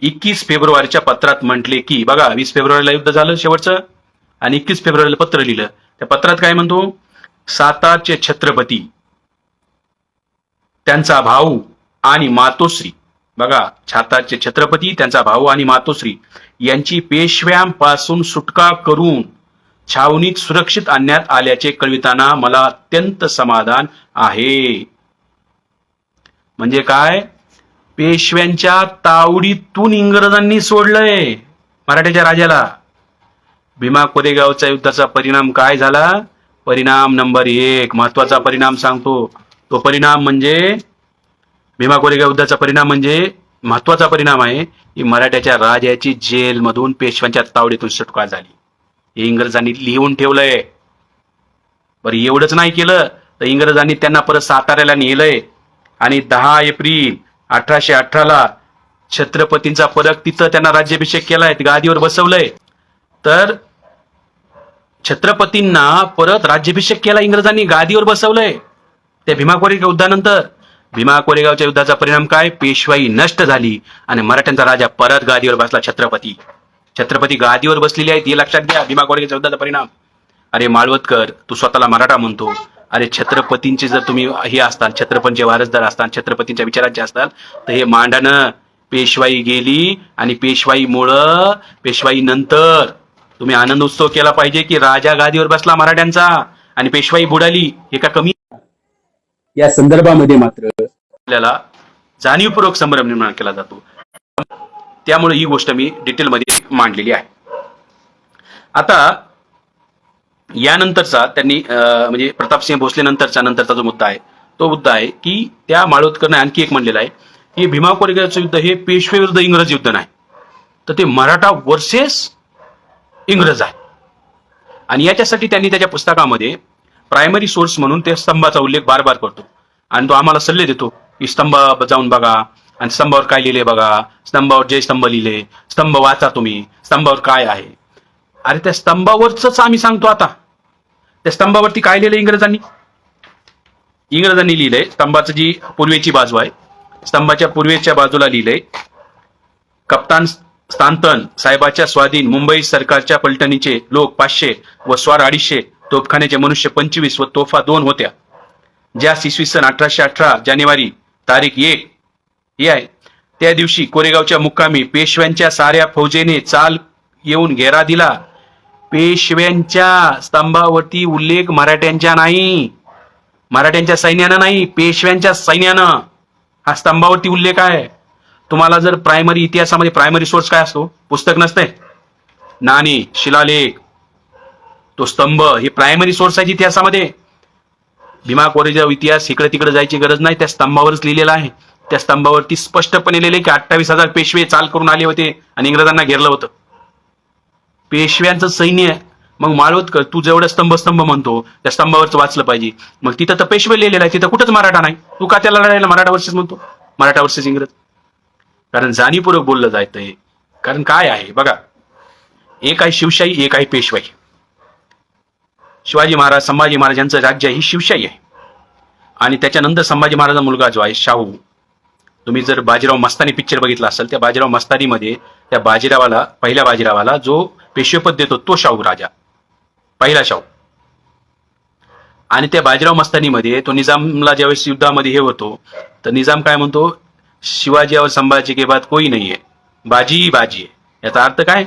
21 फेब्रुवारीच्या पत्रात म्हटले की, बघा 20 फेब्रुवारीला युद्ध झालं शेवटचं, आणि 21 फेब्रुवारीला पत्र लिहिलं. त्या पत्रात काय म्हणतो, सातारचे छत्रपती, त्यांचा भाऊ आणि मातोश्री, बघा सातारचे छत्रपती, त्यांचा भाऊ आणि मातोश्री यांची पेशव्यांपासून सुटका करून छावणीत सुरक्षित आणण्यात आल्याचे कळविताना मला अत्यंत समाधान आहे. म्हणजे काय, पेशव्यांच्या तावडीतून इंग्रजांनी सोडलंय मराठ्याच्या राजाला. भीमा कोरेगावच्या युद्धाचा परिणाम काय झाला, परिणाम नंबर 1, महत्वाचा परिणाम सांगतो. तो परिणाम म्हणजे, भीमा कोरेगाव युद्धाचा परिणाम म्हणजे महत्वाचा परिणाम आहे की मराठ्याच्या राजाची जेलमधून पेशव्यांच्या तावडीतून सुटका झाली. हे इंग्रजांनी लिहून ठेवलंय. बरं, एवढंच नाही केलं तर इंग्रजांनी त्यांना परत साताऱ्याला नेलंय आणि 10 एप्रिल 1818 छत्रपतींचा परत तिथं त्यांना राज्याभिषेक केलाय, गादीवर बसवलंय. तर छत्रपतींना परत राज्याभिषेक केला इंग्रजांनी, गादीवर बसवलंय त्या भीमा कोरेगाव युद्धानंतर. भीमा कोरेगावच्या युद्धाचा परिणाम काय, पेशवाई नष्ट झाली आणि मराठ्यांचा राजा परत गादीवर बसला. छत्रपती गादीवर बसलेले आहेत, हे लक्षात घ्या. भीमा कोरेगावच्या युद्धाचा परिणाम. अरे माळवदकर, तू स्वतःला मराठा म्हणतो, अरे छत्रपतींचे जर तुम्ही हे असताल, छत्रपतींचे वारसदार असताल, छत्रपतींच्या विचारांचे असताल, तर हे मांडणं, पेशवाई गेली आणि पेशवाईमुळं, पेशवाई नंतर तुम्ही आनंद उत्सव केला पाहिजे की राजा गादीवर बसला मराठ्यांचा आणि पेशवाई बुडाली. हे का कमी? या संदर्भामध्ये मात्र आपल्याला जाणीवपूर्वक संभ्रम निर्माण केला जातो. त्यामुळे ही गोष्ट मी डिटेलमध्ये मांडलेली आहे. आता यानंतरचा त्यांनी म्हणजे प्रतापसिंह भोसले नंतरचा जो मुद्दा आहे, तो मुद्दा आहे की त्या माळोदकरने आणखी एक म्हणलेला आहे की भीमा कोरेगावचं युद्ध हे पेशवे विरुद्ध इंग्रज युद्ध नाही, तर ते मराठा वर्सेस इंग्रज आहे. आणि याच्यासाठी त्यांनी त्याच्या पुस्तकामध्ये प्रायमरी सोर्स म्हणून त्या स्तंभाचा उल्लेख बार बार करतो आणि तो आम्हाला सल्ले देतो की स्तंभ जाऊन बघा आणि स्तंभावर काय लिहिले बघा, स्तंभावर जे स्तंभ लिहिले, स्तंभ वाचा तुम्ही, स्तंभावर काय आहे. अरे त्या स्तंभावरच आम्ही सांगतो. आता त्या स्तंभावरती काय लिहिलंय इंग्रजांनी लिहिलंय, स्तंभाची जी पूर्वेची बाजू आहे, स्तंभाच्या पूर्वेच्या बाजूला लिहिलंय, कप्तान स्थांतन साहेबाच्या स्वाधीन मुंबई सरकारच्या पलटणीचे लोक 500 व स्वार 250, तोफखान्याचे मनुष्य 25 व तोफा 2 होत्या, ज्यास इसवी सन 1818 जानेवारी तारीख 1 ही आहे, त्या दिवशी कोरेगावच्या मुक्कामी पेशव्यांच्या साऱ्या फौजेने चाल येऊन घेरा दिला. पेशव्यांच्या स्तंभावरती उल्लेख मराठ्यांच्या नाही, मराठ्यांच्या सैन्यानं नाही, पेशव्यांच्या सैन्यानं हा स्तंभावरती उल्लेख आहे. तुम्हाला जर प्रायमरी इतिहासामध्ये प्रायमरी सोर्स काय असतो, पुस्तक नसते, नाणी, शिलालेख, तो स्तंभ हे प्रायमरी सोर्स आहे इतिहासामध्ये. भीमा कोरेगाव इतिहास इकडे तिकडे जायची गरज नाही, त्या स्तंभावरच लिहिलेला आहे. त्या स्तंभावरती स्पष्टपणे लिहिले की 28,000 पेशवे चाल करून आले होते आणि इंग्रजांना घेरलं होतं. पेशव्यांचं सैन्य. मग माळवदकर, तू जेवढं स्तंभ म्हणतो त्या स्तंभावरच वाचलं पाहिजे. मग तिथं तर पेशवे लिहिलेलं आहे, तिथं कुठंच मराठा नाही. तू का त्याला लढायला मराठा वर्सेस म्हणतो, मराठा वर्सेस इंग्रज? कारण जाणीवपूर्वक बोललं जायचंय. कारण काय आहे बघा, एक आहे शिवशाही, एक आहे पेशवाई. शिवाजी महाराज, संभाजी महाराजांचं राज्य ही शिवशाही आहे. आणि त्याच्यानंतर संभाजी महाराजांचा मुलगा जो आहे शाहू, तुम्ही जर बाजीराव मस्तानी पिक्चर बघितला असेल, त्या बाजीराव मस्तानीमध्ये त्या बाजीरावाला, पहिल्या बाजीरावाला जो पेशवेपद देतो तो शाहू राजा, पहिला शाहू. आणि त्या बाजीराव मस्तानीमध्ये तो निजामला ज्यावेळेस युद्धामध्ये हे होतो, तर निजाम काय म्हणतो, शिवाजी और संभाजी के बाद कोई नहीं है, बाजी बाजी आहे. याचा अर्थ काय,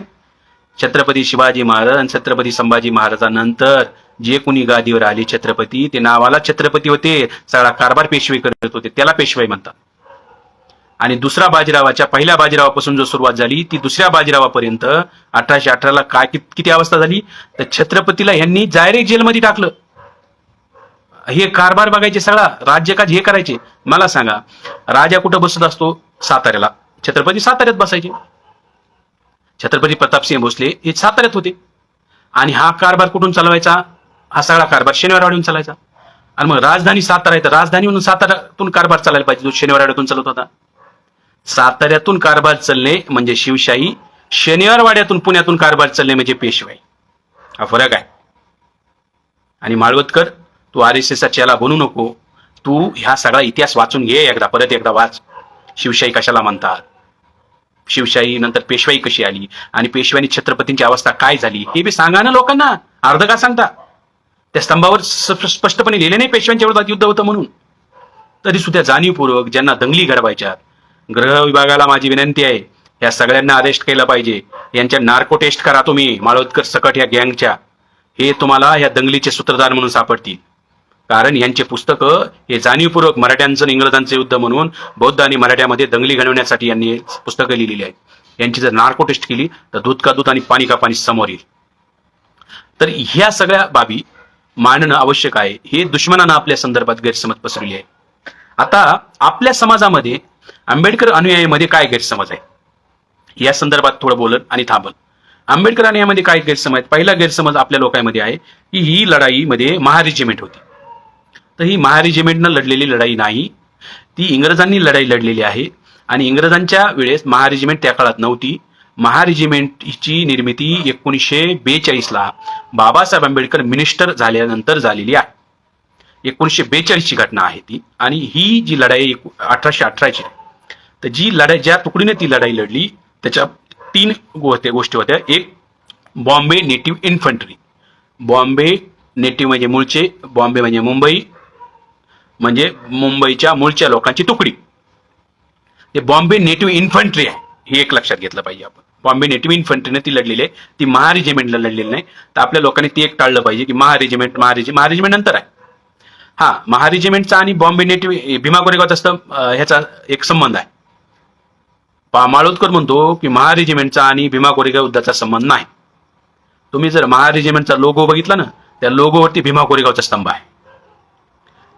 छत्रपती शिवाजी महाराज आणि छत्रपती संभाजी महाराजांनंतर जे कोणी गादीवर आले छत्रपती ते नावाला छत्रपती होते, सगळा कारभार पेशवे करत होते, त्याला पेशवाई म्हणतात. आणि दुसरा बाजीरावाच्या पहिल्या बाजीरावापासून जो सुरुवात झाली ती दुसऱ्या बाजीरावापर्यंत 1818ला काय किती अवस्था झाली तर छत्रपतीला यांनी डायरेक्ट जेलमध्ये टाकलं. हे कारभार बघायचे, सगळा राज्यकाज हे करायचे. मला सांगा, राजा कुठं बसत असतो? साताऱ्याला. छत्रपती साताऱ्यात बसायचे. छत्रपती प्रतापसिंह भोसले हे साताऱ्यात होते. आणि हा कारभार कुठून चालवायचा? हा सगळा कारभार शनिवारवाडीहून चालायचा. आणि मग राजधानी सातारा आहे तर राजधानीहून साताऱ्यातून कारभार चालायला पाहिजे, जो शनिवारवाड्यातून चालत होता. साताऱ्यातून कारभार चालणे म्हणजे शिवशाही, शनिवारवाड्यातून पुण्यातून कारभार चालणे म्हणजे पेशवाई. हा फरक आहे. आणि माळवतकर, तू RSSचा चेला बनू नको. तू ह्या सगळा इतिहास वाचून घे, एकदा परत एकदा वाच. शिवशाही कशाला म्हणतात, शिवशाही नंतर पेशवाई कशी आली, आणि पेशवाई छत्रपतींची अवस्था काय झाली हे बी सांगा ना लोकांना. अर्ध का सांगता? त्या स्तंभावर स्पष्टपणे लिहिले नाही पेशव्यांच्या विरोधात युद्ध होतं म्हणून. तरी सुद्धा जाणीवपूर्वक ज्यांना दंगली घडवायच्या, गृह विभागाला माझी विनंती आहे, या सगळ्यांना अरेस्ट केलं पाहिजे. यांच्या नार्को टेस्ट करा तुम्ही, माळवतकर सकट या गँगच्या. हे तुम्हाला या दंगलीचे सूत्रधार म्हणून सापडतील. कारण यांचे पुस्तकं हे जाणीवपूर्वक मराठ्यांचं आणि इंग्रजांचं युद्ध म्हणून बौद्ध आणि मराठ्यामध्ये दंगली घडवण्यासाठी यांनी पुस्तकं लिहिलेली आहेत. यांची जर नार्को टेस्ट केली तर दूध का दूध आणि पाणी का पाणी समोर येईल. तर ह्या सगळ्या बाबी मांडणं आवश्यक आहे. हे दुश्मनानं आपल्या संदर्भात गैरसमज पसरवली आहे. आता आपल्या समाजामध्ये आंबेडकर अनुयायीमध्ये काय गैरसमज आहे या संदर्भात थोडं बोलन आणि थांबल. आंबेडकर अनुयायीमध्ये काय गैरसमज आहेत? पहिला गैरसमज आपल्या लोकांमध्ये आहे की ही लढाईमध्ये महारेजिमेंट होती. तर ही महारेजिमेंटनं लढलेली लढाई नाही, ती इंग्रजांनी लढाई लढलेली आहे. आणि इंग्रजांच्या वेळेस महारेजिमेंट त्या काळात नव्हती. महारेजिमेंटची निर्मिती 1942ला बाबासाहेब आंबेडकर मिनिस्टर झाल्यानंतर झालेली आहे. 1942ची घटना आहे ती. आणि ही जी लढाई 1818ची, तर जी लढाई ज्या तुकडीने ती लढाई लढली त्याच्या 3 गोष्टी होत्या. एक, Bombay native infantry. Bombay native म्हणजे मूळचे, बॉम्बे म्हणजे मुंबई, म्हणजे मुंबईच्या मूळच्या लोकांची तुकडी. ते बॉम्बे नेटिव्ह इन्फंट्री आहे, हे एक लक्षात घेतलं पाहिजे आपण. बॉम्बे नेटिव्ह इन्फंट्रीने ती लढलेली आहे, ती महारेजिमेंटला लढलेली नाही. तर आपल्या लोकांनी ते एक टाळलं पाहिजे की महारेजिमेंट नंतर आहे. हा, महारेजिमेंटचा आणि बॉम्बे नेटिव्ह भीमा कोरेगावचा ह्याचा एक संबंध आहे. माळवतकर म्हणतो की महारेजिमेंटचा आणि भीमा कोरेगाव युद्धाचा संबंध नाही. तुम्ही जर महारेजिमेंटचा लोगो बघितला ना, त्या लोगोवरती भीमा कोरेगावचा स्तंभ आहे.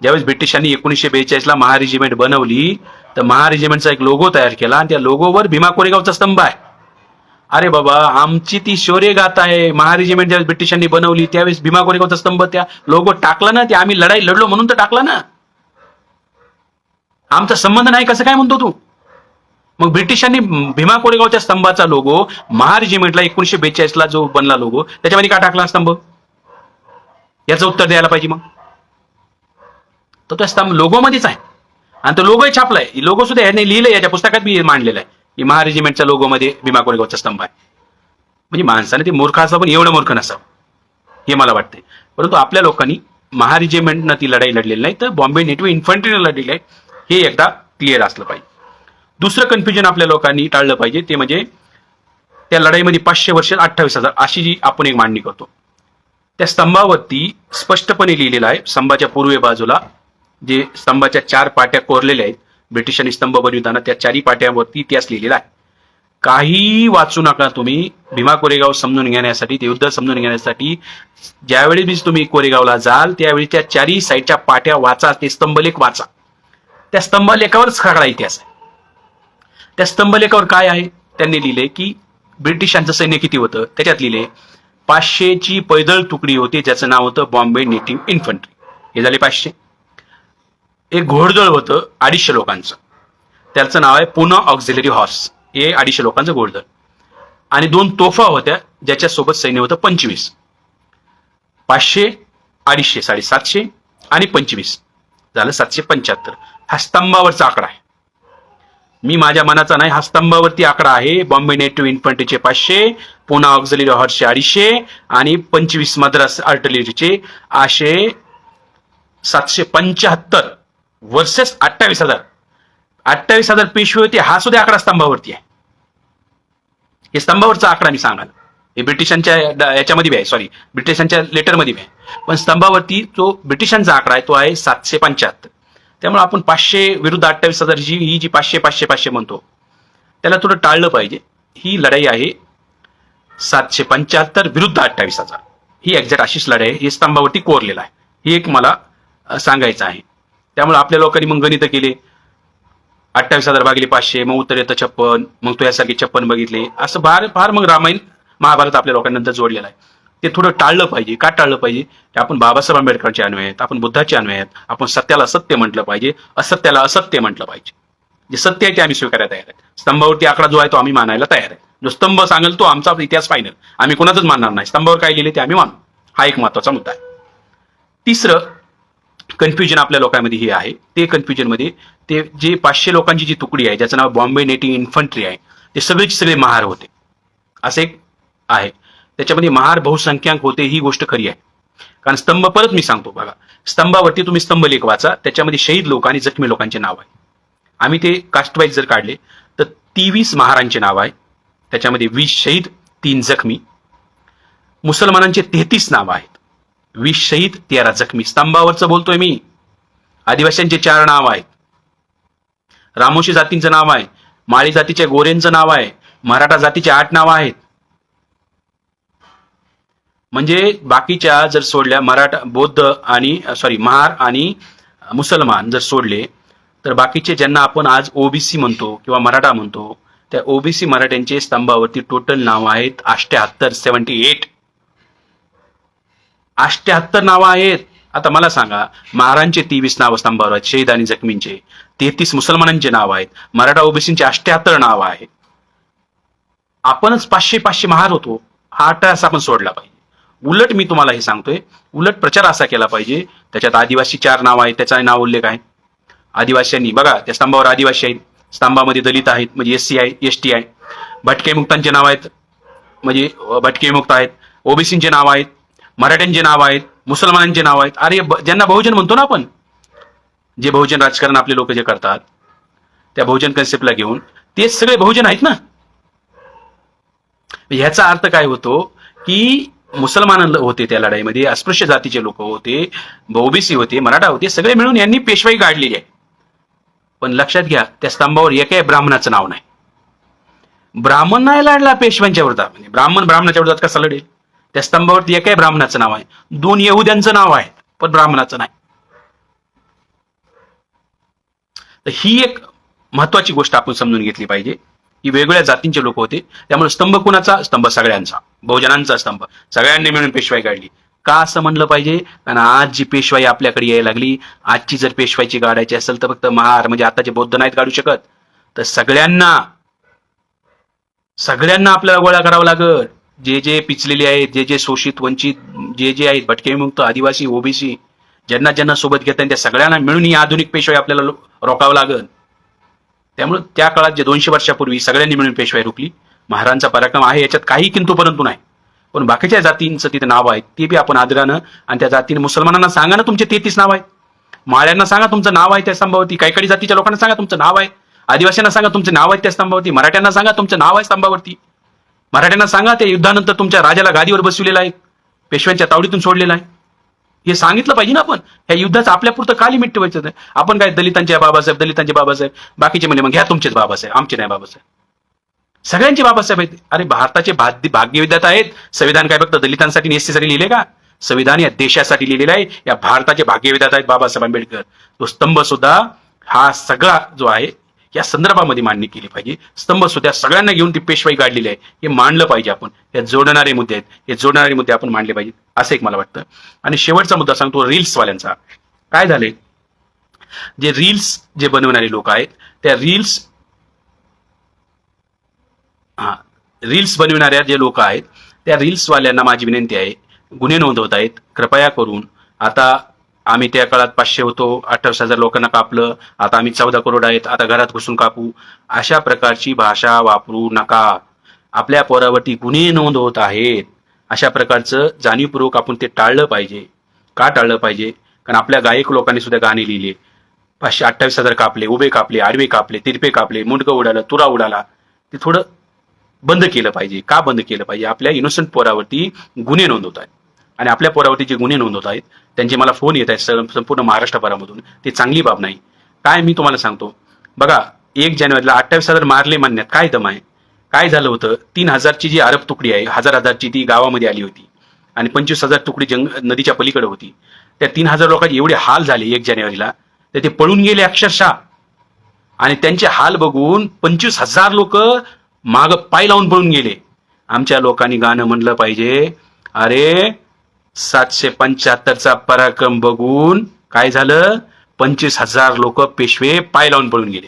ज्यावेळेस ब्रिटिशांनी 1942ला महारेजिमेंट बनवली तर महारेजिमेंटचा एक लोगो तयार केला आणि त्या लोगोवर भीमा कोरेगावचा स्तंभ आहे. अरे बाबा, आमची ती शौर्य गाथा आहे. महारेजिमेंट ज्यावेळेस ब्रिटिशांनी बनवली त्यावेळेस भीमा कोरेगावचा स्तंभ त्या लोगो टाकला ना, ते आम्ही लढाई लढलो म्हणून तर टाकला ना. आमचा संबंध नाही कसं काय म्हणतो तू? मग ब्रिटिशांनी भीमा कोरेगावच्या स्तंभाचा लोगो महारेजिमेंटला 1942ला जो बनला लोगो त्याच्यामध्ये का टाकला स्तंभ? याचं उत्तर द्यायला पाहिजे. मग तो त्या स्तंभ लोगोमध्येच आहे आणि तो लोगोही छापलाय. लोगो सुद्धा याने लिहिलंय, याच्या पुस्तकात बी मांडलेला आहे की महारेजिमेंटच्या लोगोमध्ये भीमा कोरेगावचा स्तंभ आहे. म्हणजे माणसाने ते मूर्ख असावं पण एवढं मूर्ख नसावं हे मला वाटतंय. परंतु आपल्या लोकांनी महारेजिमेंटनं ती लढाई लढलेली नाही, तर बॉम्बे नेटिव्ह इन्फंट्रीनं लढलेली आहे, हे एकदा क्लिअर असलं पाहिजे. दुसरं कन्फ्युजन आपल्या लोकांनी टाळलं पाहिजे ते म्हणजे त्या लढाईमध्ये 500 वर्ष 28,000 अशी जी आपण एक मांडणी करतो. त्या स्तंभावरती स्पष्टपणे लिहिलेलं आहे, स्तंभाच्या पूर्व बाजूला जे स्तंभाच्या 4 पाट्या कोरलेल्या आहेत, ब्रिटिशांनी स्तंभ बनविताना त्या 4 पाट्यावरती इतिहास लिहिलेला आहे. काही वाचू नका तुम्ही. भीमा कोरेगाव समजून घेण्यासाठी, ते युद्ध समजून घेण्यासाठी ज्यावेळी तुम्ही कोरेगावला जाल त्यावेळी त्या 4 साईडच्या पाट्या वाचा, ते स्तंभलेख वाचा. त्या स्तंभलेखावरच सगळा इतिहास आहे. त्या स्तंभलेखावर काय आहे? त्यांनी लिहिले की ब्रिटिशांचं सैन्य किती होतं, त्याच्यात लिहिले 500ची पैदळ तुकडी होती ज्याचं नाव होतं बॉम्बे नेटिव्ह इन्फंट्री. हे झाले 500. एक घोडदळ होतं 250 लोकांचं, त्याचं नाव आहे पुणे ऑक्झिलरी हॉर्स. हे 250 लोकांचं घोडदळ. आणि 2 तोफा होत्या ज्याच्यासोबत सैन्य होतं 25. 500, 250, 750 आणि 25 झालं 775. हा स्तंभावरचा आकडा आहे. मी माझ्या मनाचा नाही, हा स्तंभावरती आकडा आहे. बॉम्बे नेटिव्ह इन्फंट्रीचे 500, पुणे ऑक्झिलरी हॉर्सचे 250 आणि 25 मद्रास आर्टिलरीचे असे 775 वर्सेस 28,000. 28,000 पेशवे होते. हा सुद्धा आकडा स्तंभावरती आहे. हे स्तंभावरचा आकडा मी सांगाल. हे ब्रिटिशांच्या याच्यामध्ये बी आहे, सॉरी ब्रिटिशांच्या लेटरमध्ये बी आहे. पण स्तंभावरती जो ब्रिटिशांचा आकडा आहे तो आहे 775. त्यामुळे आपण 500 विरुद्ध 28,000 ही जी 500 म्हणतो त्याला थोडं टाळलं पाहिजे. ही लढाई आहे 775 विरुद्ध 28,000. ही एक्झॅक्ट अशीच लढाई आहे. हे स्तंभावरती कोरलेलं आहे. हे एक मला सांगायचं आहे. त्यामुळे आपल्या लोकांनी मग गणित केले, 28,000 भागिले 500, मग उत्तर येतं 56, मग तो यासारखे 56 बघितले. असं फार मग रामायण महाभारत आपल्या लोकांनंतर जोडलेलं आहे. ते थोडं टाळलं पाहिजे. का टाळलं पाहिजे? की आपण बाबासाहेब आंबेडकरचे अन्वय आहेत, आपण बुद्धाचे अन्वय आहेत. आपण सत्याला सत्य म्हटलं पाहिजे, असत्याला असत्य म्हटलं पाहिजे. जे सत्य आहे ते आम्ही स्वीकारायला तयार आहे. स्तंभावरती आकडा जो आहे तो आम्ही मानायला तयार आहे. जो स्तंभ सांगेल तो आमचा इतिहास फायनल. आम्ही कोणाचंच मानणार नाही. स्तंभावर काय लिहिले ते आम्ही मानू. हा एक महत्वाचा मुद्दा आहे. तिसरं कन्फ्युजन आपल्या लोकांमध्ये हे आहे. ते कन्फ्युजनमध्ये ते जे 500 लोकांची जी तुकडी आहे ज्याचं नाव बॉम्बे नेटिव्ह इन्फंट्री आहे, ते सगळे महार होते असे एक आहे. त्याच्यामध्ये महार बहुसंख्याक होते ही गोष्ट खरी आहे. कारण स्तंभ परत मी सांगतो बघा, स्तंभावरती तुम्ही स्तंभलेख वाचा, त्याच्यामध्ये शहीद लोक आणि जखमी लोकांचे नाव आहे. आम्ही ते कास्टवाईज जर काढले तर 23 महारांचे नाव आहे. त्याच्यामध्ये 20 शहीद, 3 जखमी. मुसलमानांचे 33 नाव आहेत, 20 शहीद, 13 जखमी. स्तंभावरचं बोलतोय मी. आदिवासींचे 4 नाव आहेत. रामोशी जातींचं नाव आहे. माळी जातीच्या गोरेंचं नाव आहे. मराठा जातीचे 8 नाव आहेत. म्हणजे बाकीच्या जर सोडल्या, मराठा, बौद्ध आणि महार आणि मुसलमान जर सोडले तर बाकीचे ज्यांना आपण आज ओबीसी म्हणतो किंवा मराठा म्हणतो, त्या ओबीसी मराठ्यांचे स्तंभावरती टोटल नाव आहेत 78 78 नावं आहेत. आता मला सांगा, महारांचे 23 नावं स्तंभावर आहेत, शहीद आणि जखमींचे 33 मुसलमानांचे नाव आहेत, मराठा ओबीसींचे 78 नावं आहेत. आपणच 500 महार होतो. हा अट्टाहास आपण सोडला पाहिजे. उलट मी तुम्हाला हे सांगतोय, उलट प्रचार असा केला पाहिजे. त्याच्यात आदिवासी 4 नाव आहेत, त्याचा नाव उल्लेख आहे. आदिवासींनी बघा, त्या स्तंभावर आदिवासी आहेत, स्तंभामध्ये दलित आहेत म्हणजे SC आहे, ST आहे. भटके मुक्तांचे नाव आहेत म्हणजे भटके मुक्त आहेत. ओबीसींचे नाव आहेत, मराठ्यांचे नाव आहेत, मुसलमानांचे नाव आहेत. अरे ज्यांना बहुजन म्हणतो ना आपण, जे बहुजन राजकारण आपले लोक जे करतात त्या बहुजन कन्सेप्टला घेऊन ते सगळे बहुजन आहेत ना. ह्याचा अर्थ काय होतो की मुसलमान होते त्या लढाईमध्ये, अस्पृश्य जातीचे लोक होते, ओबीसी होते, मराठा होते, सगळे मिळून यांनी पेशवाई काढलेली आहे. पण लक्षात घ्या, त्या स्तंभावर एकही ब्राह्मणाचं नाव नाही. ब्राह्मण नाही लढला पेशव्यांच्या विरोधात. म्हणजे ब्राह्मणाच्या विरोधात कसा लढेल? त्या स्तंभावरती एकही ब्राह्मणाचं नाव आहे. 2 यहुद्यांचं नाव आहे पण ब्राह्मणाचं नाही. तर ही एक महत्वाची गोष्ट आपण समजून घेतली पाहिजे की वेगवेगळ्या जातींचे लोक होते. त्यामुळे स्तंभ कुणाचा? स्तंभ सगळ्यांचा, बहुजनांचा स्तंभ. सगळ्यांनी मिळून पेशवाई काढली. का असं म्हणलं पाहिजे? कारण आज जी पेशवाई आपल्याकडे यायला लागली, आजची जर पेशवाईची काढायची असेल तर फक्त महार म्हणजे आताचे बौद्ध नाहीत काढू शकत, तर सगळ्यांना आपल्याला गोळा करावा लागल. जे पिचलेले आहेत, जे शोषित वंचित जे आहेत, भटके विमुक्त, आदिवासी, ओबीसी, ज्यांना सोबत घेतात त्या सगळ्यांना मिळून ही आधुनिक पेशवाई आपल्याला रोखावं लागल. त्यामुळे त्या काळात जे 200 वर्षापूर्वी सगळ्यांनी मिळून पेशवाई रोखली, महारांचा पराक्रम आहे, याच्यात काही किंतु परंतु नाही. पण बाकीच्या जातींचं तिथे नाव आहे, ते बी आपण आदरानं, आणि त्या जातीने मुसलमानांना सांगा ना तुमचे 33 नाव आहेत, माळ्यांना सांगा तुमचं नाव आहे त्या स्तंभावरती, काही जातीच्या लोकांना सांगा तुमचं नाव आहे, आदिवासींना सांगा तुमचं नाव आहे त्या स्तंभावरती, मराठ्यांना सांगा तुमचं नाव आहे स्तंभावरती, मराठ्यांना सांगा त्या युद्धानंतर तुमच्या राजाला गादीवर बसविलेला आहे, पेशव्यांच्या तावडीतून सोडलेला आहे. हे सांगितलं पाहिजे ना आपण. ह्या युद्धाचं आपल्यापुरतं का लिमिट ठेवायचं? आपण काय दलितांचे बाबासाहेब, बाकीचे म्हणजे मग घ्या तुमचेच बाबासाहेब, आमचे नाही बाबासाहेब, सगळ्यांचे बाबासाहेब आहेत. अरे भारताचे भाग्यविधाता आहेत. संविधान काय फक्त दलितांसाठी SC साठी लिहिले का? संविधान या देशासाठी लिहिलेलं आहे. या भारताचे भाग्यविधाता आहेत बाबासाहेब आंबेडकर. तो स्तंभ सुद्धा हा सगळा जो आहे या संदर्भामध्ये मांडणी केली पाहिजे. स्तंभ सुद्धा सगळ्यांना घेऊन ती पेशवाई काढलेली आहे, हे मांडलं पाहिजे आपण. हे जोडणारे मुद्दे आहेत, हे जोडणारे मुद्दे आपण मांडले पाहिजेत, असं एक मला वाटतं. आणि शेवटचा मुद्दा सांगतो रील्सवाल्यांचा. काय झाले, जे रील्स जे बनवणारे लोक आहेत, त्या रील्स बनविणाऱ्या जे लोक आहेत त्या रील्सवाल्यांना माझी विनंती आहे, गुन्हे नोंदवत आहेत, कृपया करून. आता आम्ही त्या काळात 500 होतो, 28,000 लोकांना कापलं, आता आम्ही 14 करोड आहेत, आता घरात घुसून कापू, अशा प्रकारची भाषा वापरू नका. आपल्या पोरावरती गुन्हे नोंद होत आहेत, अशा प्रकारचं जाणीवपूर्वक आपण ते टाळलं पाहिजे. का टाळलं पाहिजे? कारण आपल्या गायक लोकांनी सुद्धा गाणी लिहिली. 528,000 कापले, उभे कापले, आडवे कापले, तिरपे कापले, मुंडकं उडालं, तुरा उडाला. ते थोडं बंद केलं पाहिजे. का बंद केलं पाहिजे? आपल्या इनोसंट पोरावरती गुन्हे नोंदवत आहेत आणि आपल्या पोरावरती जे गुन्हे नोंदवत आहेत त्यांचे मला फोन येत आहेत संपूर्ण महाराष्ट्रभरामधून. ते चांगली बाब नाही. काय मी तुम्हाला सांगतो, बघा 1 जानेवारीला 28,000 मारले म्हणण्यात काय दम आहे? काय झालं होतं, 3,000ची जी अरब तुकडी आहे, 1,000 ती गावामध्ये आली होती आणि 25,000 तुकडी नदीच्या पलीकडे होती. त्या 3,000 लोकांचे एवढे हाल झाले 1 जानेवारीला, तर ते पळून गेले अक्षरशः. आणि त्यांचे हाल बघून 25,000 लोक माग पाय लावून पळून गेले. आमच्या लोकांनी गाणं म्हणलं पाहिजे, अरे 775चा पराक्रम बघून काय झालं, 25,000 लोक पेशवे पाय लावून पळून गेले.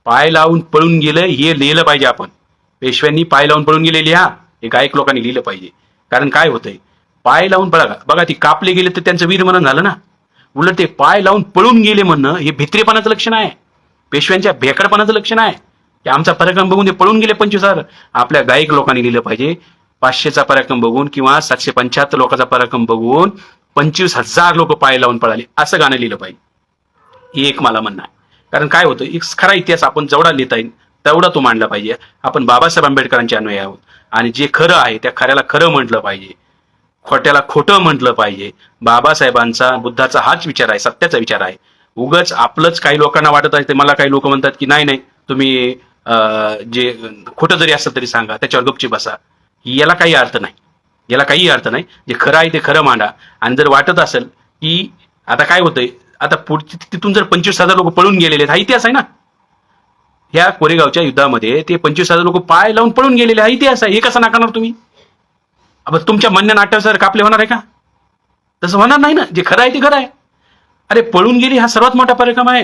पाय लावून पळून गेलं हे लिहिलं पाहिजे आपण. पेशव्यांनी पाय लावून पळून गेले लिहा, हे गायक लोकांनी लिहिलं पाहिजे. कारण काय होतंय, पाय लावून बघा ती कापले गेले तर त्यांचं वीरमरण झालं ना. उलट ते पाय लावून पळून गेले म्हणणं हे भित्रेपणाचं लक्षण आहे, पेशव्यांच्या भेकडपणाचं लक्षण आहे की आमचा पराक्रम बघून ते पळून गेले 25,000. आपल्या गायक लोकांनी लिहिलं पाहिजे, 500चा पराक्रम बघून किंवा 775 लोकांचा पराक्रम बघून 25,000 लोक पाय लावून पळाले असं गाणं लिहिलं पाहिजे. हे एक मला म्हणणं आहे. कारण काय होतं, एक खरा इतिहास आपण जेवढा लिहिता येईल तेवढा तो मांडला पाहिजे. आपण बाबासाहेब आंबेडकरांचे अन्वयी आहोत आणि जे खरं आहे त्या खऱ्याला खरं म्हटलं पाहिजे, खोट्याला खोटं म्हटलं पाहिजे. बाबासाहेबांचा बुद्धाचा हाच विचार आहे, सत्याचा विचार आहे. उगच आपलंच काही लोकांना वाटत आहे ते. मला काही लोक म्हणतात की नाही नाही तुम्ही जे खोटं जरी असलं तरी सांगा, त्याच्यावर गपची बसा. याला काही अर्थ नाही, याला काही अर्थ नाही. जे खरं आहे ते खरं मांडा. आणि जर वाटत असेल की आता काय होतंय, आता पुढची तिथून जर 25,000 लोक पळून गेलेले आहेत, हा इतिहास आहे ना. ह्या कोरेगावच्या युद्धामध्ये ते 25,000 लोक पाय लावून पळून गेलेले, हा इतिहास आहे. हे कसं नाकारणार तुम्ही? अब तुमच्या म्हणण्यानं 28,000 कापले होणार आहे का? तसं होणार नाही ना. जे खरं आहे ते खरं आहे. अरे पळून गेली हा सर्वात मोठा पराक्रम आहे.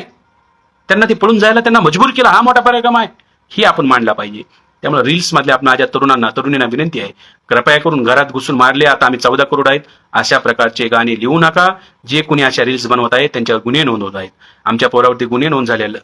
त्यांना ते पळून जायला त्यांना मजबूर केला, हा मोठा पराक्रम आहे. ही आपण मांडला पाहिजे. त्यामुळे रील्स मधल्या आपण माझ्या तरुणींना विनंती आहे, कृपया करून घरात घुसून मारले आता आम्ही 14 करोड आहेत अशा प्रकारचे गाणे लिहू नका. जे कुणी अशा रील्स बनवत आहेत त्यांच्यावर गुन्हे नोंदवत आहेत. आमच्या पोरावरती गुन्हे नोंद झालेलं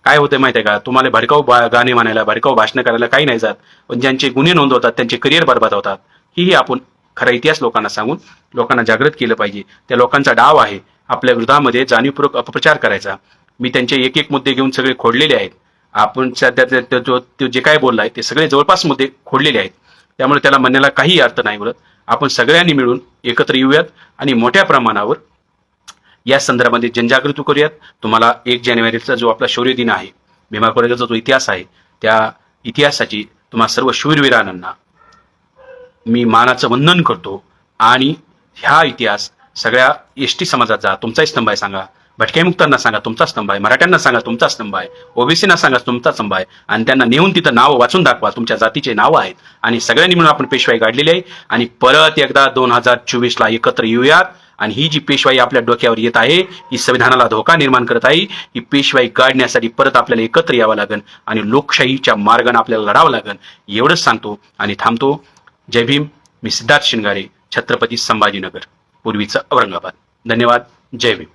काय होतंय माहिती आहे का? तुम्हाला भडकाऊ गाणे म्हणायला, भडकाऊ भाषण करायला काही नाही जात, पण ज्यांचे गुन्हे नोंदवतात त्यांचे करिअर बरबाद होतात. ही आपण खरा इतिहास लोकांना सांगून लोकांना जागृत केलं पाहिजे. त्या लोकांचा डाव आहे आपल्या विरोधामध्ये जाणीवपूर्वक अपप्रचार करायचा. मी त्यांचे एक एक मुद्दे घेऊन सगळे खोडलेले आहेत. आपण सध्या तो जे काय बोललाय ते सगळे जवळपास मुद्दे खोडलेले आहेत. त्यामुळे त्याला म्हणण्याला काही अर्थ नाही उरत. आपण सगळ्यांनी मिळून एकत्र येऊयात आणि मोठ्या प्रमाणावर या संदर्भामध्ये जनजागृती करूयात. तुम्हाला 1 जानेवारीचा जो आपला शौर्य दिन आहे, भीमा कोरेगावचा जो इतिहास आहे, त्या इतिहासाची तुम्हा सर्व शूरवीरांना मी मानाचं वंदन करतो. आणि ह्या इतिहास सगळ्या एसटी समाजात जा, तुमचाही स्तंभ आहे सांगा, भटक्यामुक्तांना सांगा तुमचा स्तंभ आहे, मराठ्यांना सांगा तुमचा स्तंभ आहे, ओबीसीना सांगा तुमचा स्तंभ आहे. आणि त्यांना नेऊन तिथं नाव वाचून दाखवा, तुमच्या जातीचे नावं आहेत. आणि सगळ्यांनी मिळून आपण पेशवाई काढलेली आहे. आणि परत एकदा 2024ला एकत्र येऊयात. आणि ही जी पेशवाई आपल्या डोक्यावर येत आहे ही संविधानाला धोका निर्माण करत आहे. ही पेशवाई काढण्यासाठी परत आपल्याला एकत्र यावं लागेल आणि लोकशाहीच्या मार्गाने आपल्याला लढावं लागेल. एवढंच सांगतो आणि थांबतो. जय भीम. मी सिद्धार्थ शिंगारे, छत्रपती संभाजीनगर, पूर्वीचं औरंगाबाद. धन्यवाद. जय भीम.